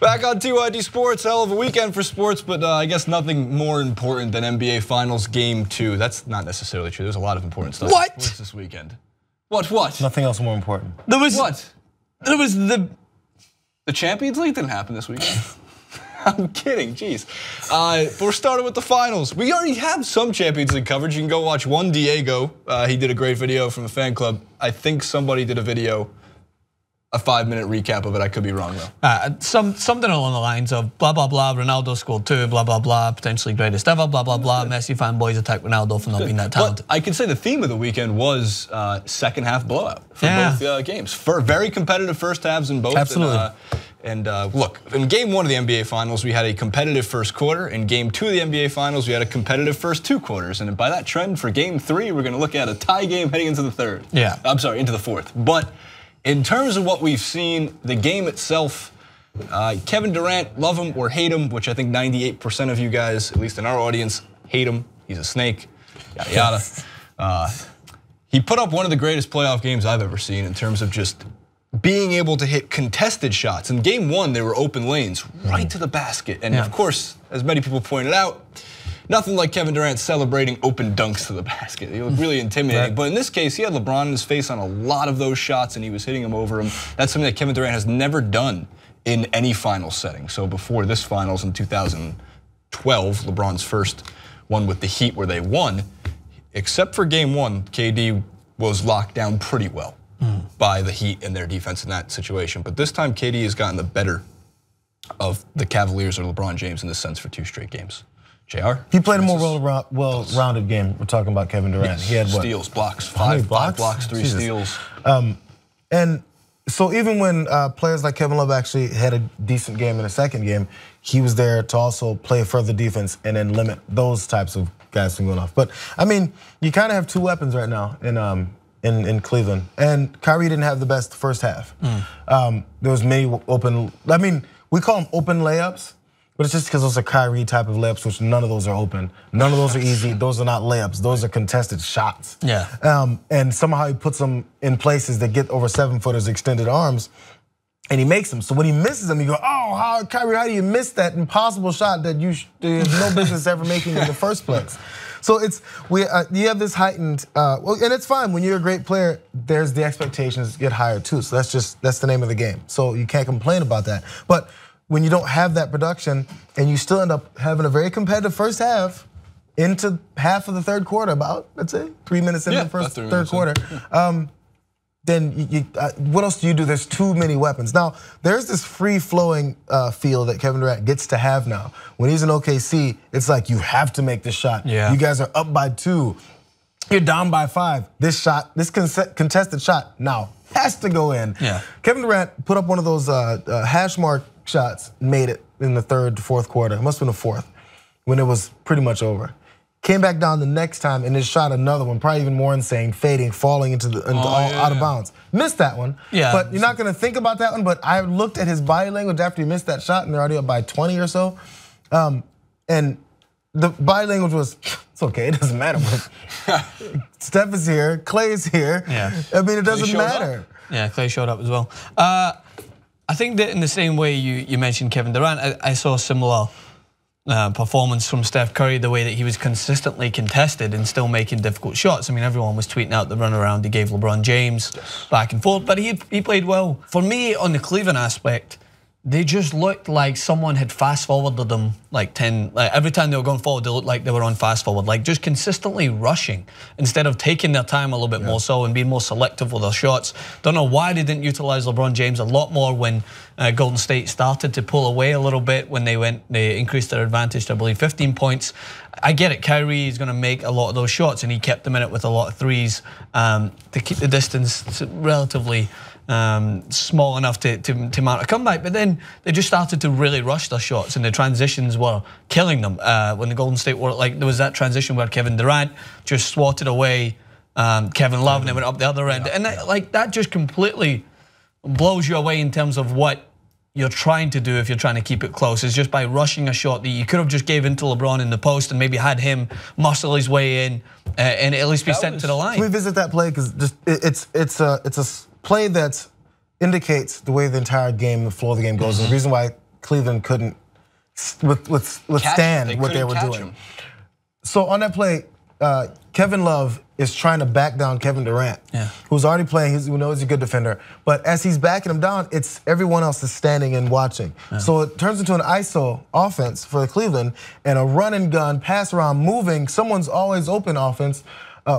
Back on TYD Sports, hell of a weekend for sports, but I guess nothing more important than NBA Finals Game 2. That's not necessarily true. There's a lot of important stuff in sports this weekend. What? Nothing else more important. There was the Champions League didn't happen this weekend. I'm kidding, jeez. We're starting with the finals. We already have some Champions League coverage. You can go watch One Diego. He did a great video from the fan club. I think somebody did a 5-minute recap of it. I could be wrong though. Something along the lines of blah blah blah. Ronaldo scored 2. Blah blah blah. Potentially greatest ever. Blah blah blah. Messi fanboys attack Ronaldo for not being that talented. But I could say the theme of the weekend was second half blowout for both games. For very competitive first halves in both. Absolutely. And look, in Game 1 of the NBA Finals, we had a competitive first quarter. In Game 2 of the NBA Finals, we had a competitive first 2 quarters. And by that trend, for Game 3, we're going to look at a tie game heading into the third. Yeah. I'm sorry, into the fourth. But in terms of what we've seen, the game itself, Kevin Durant, love him or hate him, which I think 98% of you guys, at least in our audience, hate him. He's a snake, yada yada. He put up one of the greatest playoff games I've ever seen in terms of just being able to hit contested shots. In Game 1, they were open lanes right to the basket. And of course, as many people pointed out, nothing like Kevin Durant celebrating open dunks to the basket. He looked really intimidating. Right. But in this case, he had LeBron in his face on a lot of those shots and he was hitting them over him. That's something that Kevin Durant has never done in any finals setting. So before this finals in 2012, LeBron's first one with the Heat where they won, except for Game 1, KD was locked down pretty well by the Heat and their defense in that situation. But this time, KD has gotten the better of the Cavaliers or LeBron James in this sense for 2 straight games. JR? He played a more well-rounded game. We're talking about Kevin Durant. Yes. He had what? Steals, blocks, 5 blocks, 3 steals. And so even when players like Kevin Love actually had a decent game in the second game, he was there to also play further defense and then limit those types of guys from going off. But I mean, you kind of have 2 weapons right now in Cleveland. And Kyrie didn't have the best first half. There was many open, I mean, we call them open layups. But it's just because those are Kyrie type of layups, which none of those are open. None of those are easy. Those are not layups. Those are contested shots. Yeah. And somehow he puts them in places that get over 7-footers, extended arms, and he makes them. So when he misses them, you go, oh, Kyrie, how do you miss that impossible shot that you have no business ever making in the first place? So you have this heightened, and it's fine when you're a great player. There's the expectations get higher too. So that's the name of the game. So you can't complain about that. But when you don't have that production and you still end up having a very competitive first half into half of the third quarter, about, let's say, 3 minutes into the third quarter, then what else do you do? There's too many weapons. Now, there's this free-flowing feel that Kevin Durant gets to have now. When he's in OKC, it's like you have to make this shot. Yeah. You guys are up by 2. You're down by 5. This shot, this contested shot now has to go in. Yeah. Kevin Durant put up one of those hash mark shots, made it in the third, fourth quarter. It must have been the fourth, when it was pretty much over. Came back down the next time and then shot another one, probably even more insane, fading, falling into out of bounds. Missed that one, but you're not gonna think about that one, but I looked at his body language after he missed that shot and they're already up by 20 or so. And the body language was, it's okay, it doesn't matter. Steph is here, Clay is here. Yeah. I mean, it doesn't matter. Yeah, Clay showed up as well. I think that in the same way you mentioned Kevin Durant, I saw a similar performance from Steph Curry, the way that he was consistently contested and still making difficult shots. I mean, everyone was tweeting out the runaround he gave LeBron James back and forth, but he played well. For me, on the Cleveland aspect, they just looked like someone had fast forwarded them like 10, every time they were going forward, they looked like they were on fast forward, like just consistently rushing instead of taking their time a little bit more so and being more selective with their shots. Don't know why they didn't utilize LeBron James a lot more when Golden State started to pull away a little bit when they increased their advantage to, I believe, 15 points. I get it, Kyrie is gonna make a lot of those shots and he kept them in it with a lot of threes to keep the distance relatively small enough to mount a comeback, but then they just started to really rush their shots and the transitions were killing them. When the Golden State were like, there was that transition where Kevin Durant just swatted away Kevin Love and it went up the other end, and that just completely blows you away in terms of what you're trying to do if you're trying to keep it close. Is just by rushing a shot that you could have just gave into LeBron in the post and maybe had him muscle his way in and at least be sent to the line. Can we visit that play? Because it's a play that indicates the way the entire game, the flow of the game goes. And the reason why Cleveland couldn't withstand what they were doing. So on that play, Kevin Love is trying to back down Kevin Durant, who's already playing. We know he's a good defender, but as he's backing him down, it's everyone else is standing and watching. So it turns into an ISO offense for Cleveland and a run and gun, pass around, moving. Someone's always open offense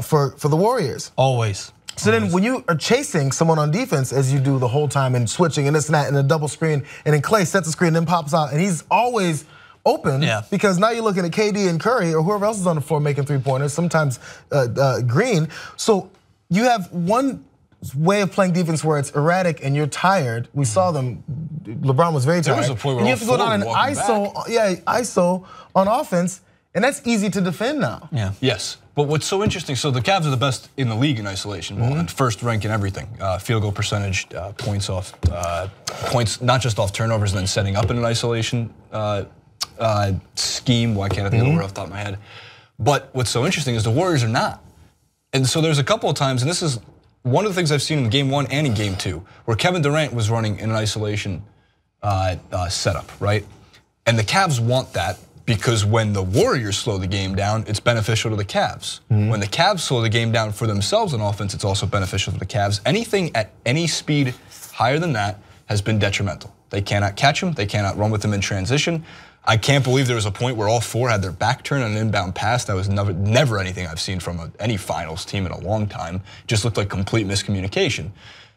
for the Warriors. Always. So then when you are chasing someone on defense, as you do the whole time and switching and this and that and a double screen, and then Klay sets the screen and then pops out, and he's always open because now you're looking at KD and Curry or whoever else is on the floor making three-pointers, sometimes Green. So you have one way of playing defense where it's erratic and you're tired. We saw them, LeBron was very tired. There was a point where and you have to go down an ISO on offense, and that's easy to defend now. Yes, but what's so interesting, so the Cavs are the best in the league in isolation ball, and first rank in everything. Field goal percentage, points not just off turnovers and then setting up in an isolation scheme. Why can't I think of the word off the top of my head? But what's so interesting is the Warriors are not. And so there's a couple of times, and this is one of the things I've seen in game 1 and in game 2, where Kevin Durant was running in an isolation setup, right? And the Cavs want that because when the Warriors slow the game down, it's beneficial to the Cavs. When the Cavs slow the game down for themselves on offense, it's also beneficial to the Cavs. Anything at any speed higher than that has been detrimental. They cannot catch him, they cannot run with him in transition. I can't believe there was a point where all 4 had their back turned on an inbound pass. That was never anything I've seen from any finals team in a long time. Just looked like complete miscommunication.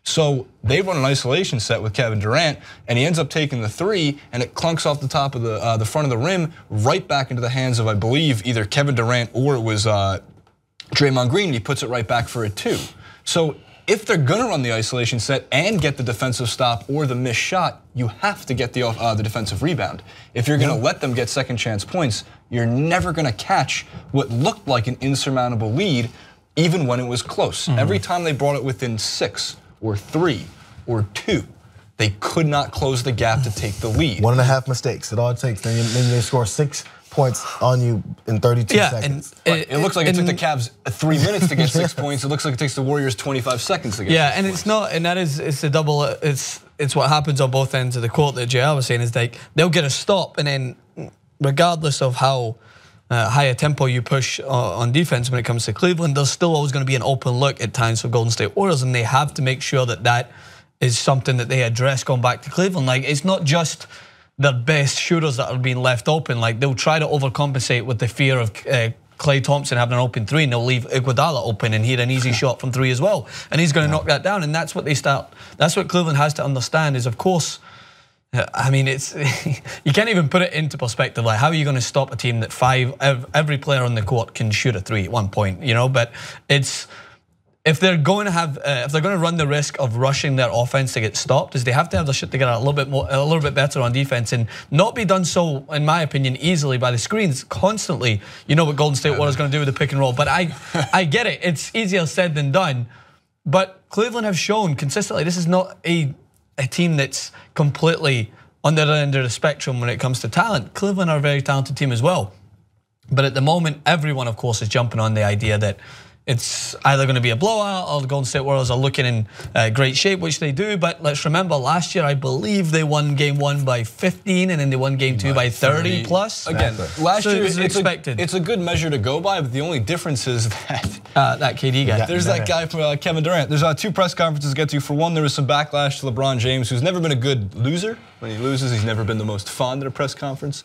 So they run an isolation set with Kevin Durant, and he ends up taking the 3, and it clunks off the top of the front of the rim, right back into the hands of, I believe, either Kevin Durant or it was Draymond Green, and he puts it right back for a 2. So if they're gonna run the isolation set and get the defensive stop or the missed shot, you have to get the defensive rebound. If you're gonna let them get second chance points, you're never gonna catch what looked like an insurmountable lead, even when it was close. Every time they brought it within 6 or 3 or 2, they could not close the gap to take the lead. 1.5 mistakes, it all it takes. Then they score 6 points on you in 32 seconds. And it looks like it took the Cavs 3 minutes to get 6 points. It looks like it takes the Warriors 25 seconds to get 6 and points. it's not, and that is, it's a double, it's what happens on both ends of the court that JR was saying, is like, they'll get a stop, and then regardless of how high a tempo you push on defense when it comes to Cleveland, there's still always gonna be an open look at times for Golden State Warriors, and they have to make sure that that is something that they address going back to Cleveland. Like, it's not just their best shooters that are being left open. Like, they'll try to overcompensate with the fear of Klay Thompson having an open 3, and they'll leave Iguodala open, and he had an easy shot from 3 as well, and he's going to knock that down. And that's what that's what Cleveland has to understand is, of course, I mean, it's you can't even put it into perspective. Like, how are you going to stop a team that every player on the court can shoot a 3 at one point, you know? But it's, if they're going to run the risk of rushing their offense to get stopped, is they have to have their shit together a little bit better on defense, and not be done so, in my opinion, easily by the screens constantly. You know what Golden State Warriors going to do with the pick and roll, but I get it. It's easier said than done. But Cleveland have shown consistently this is not a team that's completely on the other end of the spectrum when it comes to talent. Cleveland are a very talented team as well. But at the moment, everyone, of course, is jumping on the idea that it's either going to be a blowout or the Golden State Warriors are looking in great shape, which they do. But let's remember, last year, I believe they won game 1 by 15, and then they won game 2 by 30 plus. Again, last year it's expected. It's a good measure to go by, but the only difference is that that KD guy. There's that guy from Kevin Durant. There's 2 press conferences to get to. For one, there was some backlash to LeBron James, who's never been a good loser. When he loses, he's never been the most fun at a press conference.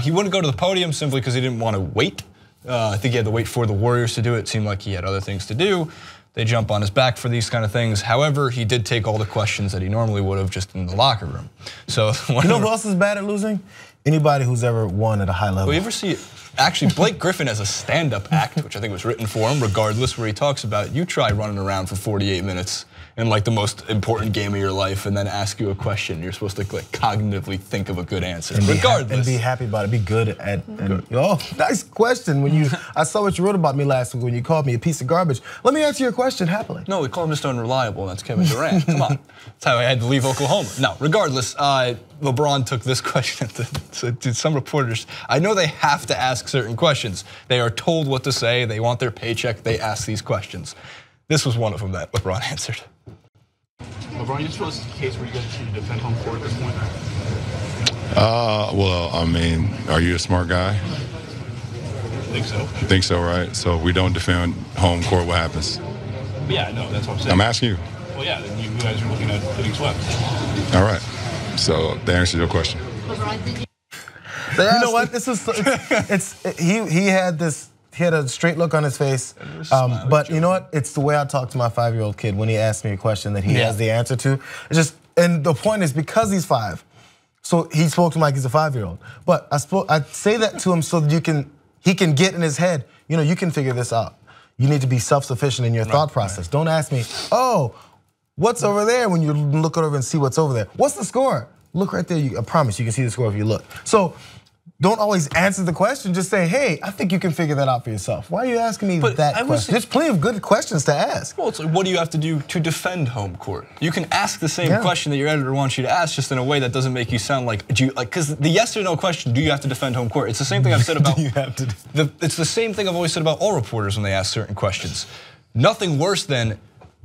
He wouldn't go to the podium simply because he didn't want to wait. I think he had to wait for the Warriors to do it. It seemed like he had other things to do. They jump on his back for these kind of things. However, he did take all the questions that he normally would have just in the locker room. So you know who else is bad at losing? Anybody who's ever won at a high level. Well, you ever see, actually, Blake Griffin has a stand-up act, which I think was written for him, regardless, where he talks about, you try running around for 48 minutes in like the most important game of your life, and then ask you a question. You're supposed to like cognitively think of a good answer, regardless. And be happy about it. Be good at. Oh, nice question. When I saw what you wrote about me last week when you called me a piece of garbage. Let me answer your question happily. No, we call him Mr. Unreliable, and that's Kevin Durant. Come on, that's how I had to leave Oklahoma. No, regardless, LeBron took this question to some reporters. I know they have to ask certain questions. They are told what to say. They want their paycheck. They ask these questions. This was one of them that LeBron answered. LeBron, you suppose it's a case where you guys should defend home court at this point? Well, I mean, are you a smart guy? I think so. I think so, right? So we don't defend home court, what happens? Yeah, no, that's what I'm saying. I'm asking you. Well, yeah, then you guys are looking at getting swept. All right. So that answers your question. You know what? This is he had a straight look on his face. But you know what? It's the way I talk to my 5-year-old kid when he asks me a question that he has the answer to. And the point is because he's 5, so he spoke to him like he's a 5-year-old. But I say that to him so that he can get in his head. You know, you can figure this out. You need to be self-sufficient in your thought process. Don't ask me, oh, what's over there when you look over and see what's over there? What's the score? Look right there. I promise you can see the score if you look. So don't always answer the question. Just say, hey, I think you can figure that out for yourself. Why are you asking me that question? There's plenty of good questions to ask. Well, it's like, what do you have to do to defend home court? You can ask the same question that your editor wants you to ask, just in a way that doesn't make you sound like, because the yes or no question, do you have to defend home court? It's the same thing I've said about, it's the same thing I've always said about all reporters when they ask certain questions. Nothing worse than,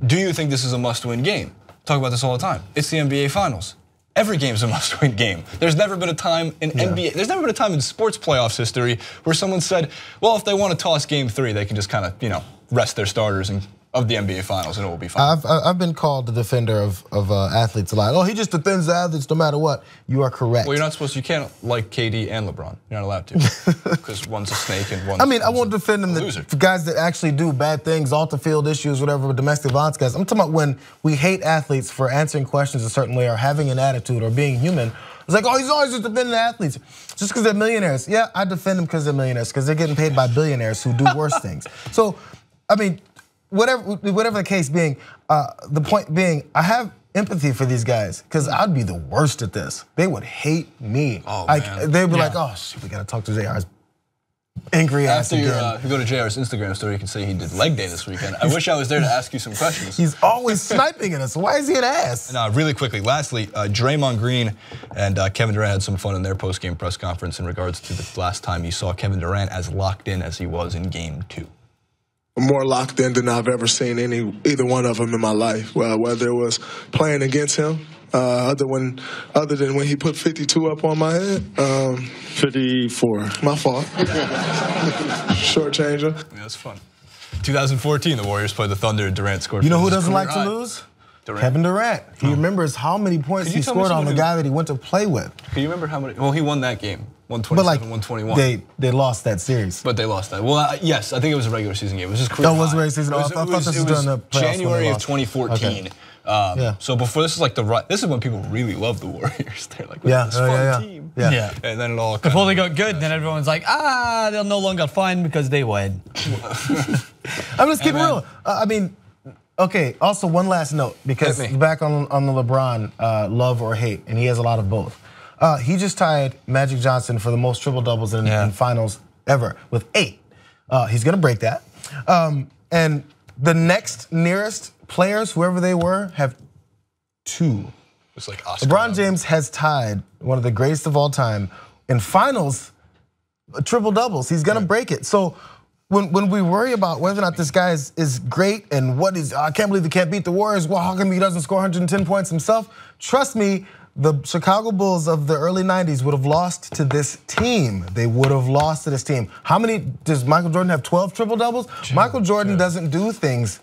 do you think this is a must-win game? Talk about this all the time. It's the NBA Finals. Every game's a must-win game. There's never been a time in NBA, there's never been a time in sports playoffs history where someone said, well, if they want to toss game 3, they can just kind of, rest their starters of the NBA Finals and it will be fine. I've been called the defender of athletes a lot. Oh, he just defends the athletes no matter what. You are correct. Well, you're not supposed to, you can't like KD and LeBron. You're not allowed to. Because one's a snake and one's I won't defend them for guys that actually do bad things, off the field issues, whatever, domestic violence guys. I'm talking about when we hate athletes for answering questions a certain way or having an attitude or being human. It's like, oh, he's always just defending the athletes. Just because they're millionaires. Yeah, I defend them because they're millionaires, because they're getting paid by billionaires who do worse things. So, I mean, whatever the case being, the point being, I have empathy for these guys because I'd be the worst at this. They would hate me. Oh, man. They'd be like, oh, shit, we gotta talk to JR's angry ass again. If you go to JR's Instagram story, you can say he did leg day this weekend. I wish I was there to ask you some questions. He's always sniping at us. Why is he an ass? Now, really quickly, lastly, Draymond Green and Kevin Durant had some fun in their post-game press conference in regards to the last time you saw Kevin Durant as locked in as he was in Game 2. More locked in than I've ever seen either one of them in my life. Well, whether it was playing against him, other than when he put 52 up on my head. 54. My fault. Short changer. Yeah, that's fun. 2014, the Warriors played the Thunder and Durant scored. You know who doesn't like to lose? Durant. Kevin Durant. He remembers how many points he scored on the guy that he went to play with. Can you remember how many? Well, he won that game. 127, 121. They lost that series. But they lost that. Well, yes, I think it was a regular season game. It was just crazy. Oh, it was a regular season. I thought this was during the playoffs. January of 2014. Okay. So before, this is when people really love the Warriors. They're like, this fun team. Yeah. And then it all before they got good, then everyone's like, they're no longer fine because they win. I'm just kidding real. I mean, okay, also one last note, because back on the LeBron love or hate, and he has a lot of both. He just tied Magic Johnson for the most triple doubles in finals ever with 8. He's gonna break that. And the next nearest players, whoever they were, have 2. It's like Oscar. LeBron James has tied one of the greatest of all time in finals triple doubles. He's gonna break it. So when we worry about whether or not this guy is great and I can't believe he can't beat the Warriors. Well, how come he doesn't score 110 points himself? Trust me, the Chicago Bulls of the early 90s would have lost to this team. They would have lost to this team. How many, does Michael Jordan have 12 triple doubles? Michael Jordan didn't do things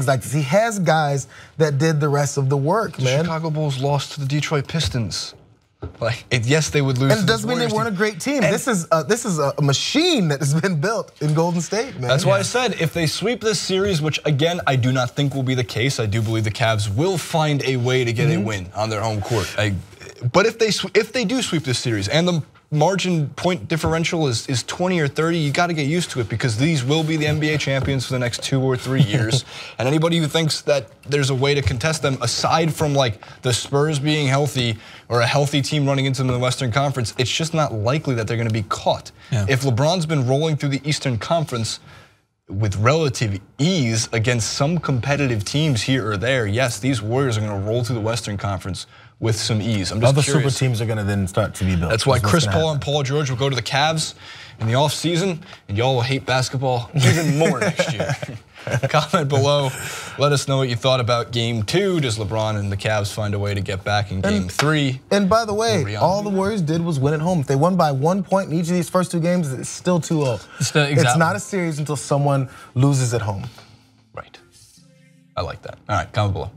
like this. He has guys that did the rest of the work, man. The Chicago Bulls lost to the Detroit Pistons. Like, yes, they would lose. And it doesn't mean they weren't a great team. This is a machine that has been built in Golden State, man. That's why I said if they sweep this series, which again I do not think will be the case. I do believe the Cavs will find a way to get a win on their home court. But if they do sweep this series and the margin point differential is 20 or 30, you got to get used to it, because these will be the NBA champions for the next 2 or 3 years. And anybody who thinks that there's a way to contest them, aside from like the Spurs being healthy or a healthy team running into them in the Western Conference, it's just not likely that they're going to be caught. If LeBron's been rolling through the Eastern Conference with relative ease against some competitive teams here or there, yes, these Warriors are going to roll through the Western Conference with some ease. I'm just Other curious. super teams are going to then start to be built. That's why Chris Paul and Paul George will go to the Cavs in the offseason, and y'all will hate basketball even more next year. Comment below. Let us know what you thought about Game 2. Does LeBron and the Cavs find a way to get back in Game 3? And by the way, all the Warriors did was win at home. If they won by 1 point in each of these first 2 games, it's still 2-0. It's not a series until someone loses at home. Right. I like that. All right, comment below.